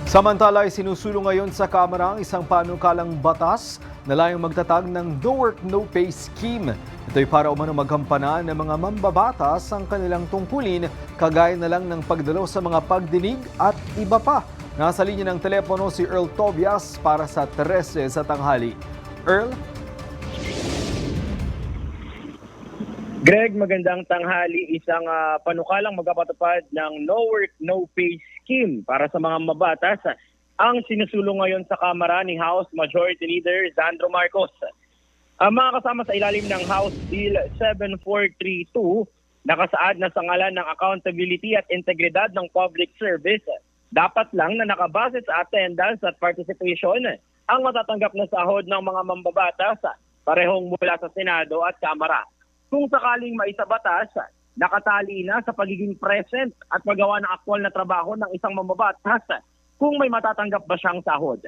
Samantala ay sinusulong ngayon sa Kamara ang isang panukalang batas na layong magtatag ng No Work No Pay Scheme. Ito'y para umano magkampana ng mga mambabatas ang kanilang tungkulin, kagaya na lang ng pagdalo sa mga pagdinig at iba pa. Nasa linya ng telepono si Earl Tobias para sa 13 sa tanghali. Earl? Greg, magandang tanghali. Isang panukalang magpapatupad ng No Work No Pay Scheme para sa mga mabatas ang sinusulong ngayon sa Kamara ni House Majority Leader Sandro Marcos. Ang mga kasama sa ilalim ng House Bill 7432, nakasaad na sa ngalan ng accountability at integridad ng public service, dapat lang na nakabase sa attendance at participation ang matatanggap na sahod ng mga mambabatas parehong mula sa Senado at Kamara. Kung sakaling maisabatas, nakatali na sa pagiging present at magawa ng aktwal na trabaho ng isang mambabatas kung may matatanggap ba siyang sahod.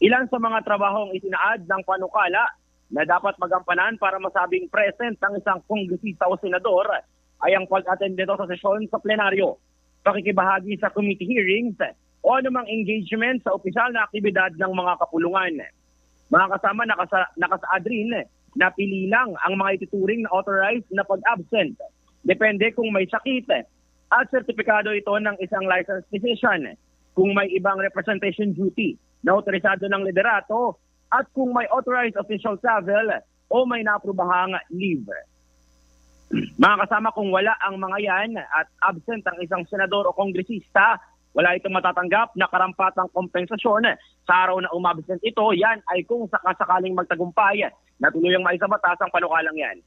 Ilan sa mga trabahong itinaad ng panukala na dapat magampanan para masabing present ng isang kongresista o senador ay ang pag-attend nito sa sesyon sa plenaryo, pakikibahagi sa committee hearings o anumang engagement sa opisyal na aktibidad ng mga kapulungan. Mga kasama nakasaad rin na pili lang ang mga ituturing na authorized na pag-absent. Depende kung may sakit at sertipikado ito ng isang license physician, kung may ibang representation duty na autorisado ng liderato, at kung may authorized official travel o may naaprubahang leave. Mga kasama, kung wala ang mga yan at absent ang isang senador o kongresista, wala itong matatanggap na karampatang kompensasyon sa araw na umabsent ito. Yan ay kung sakasakaling magtagumpay na tuluyang maisabatas ang panukalang yan.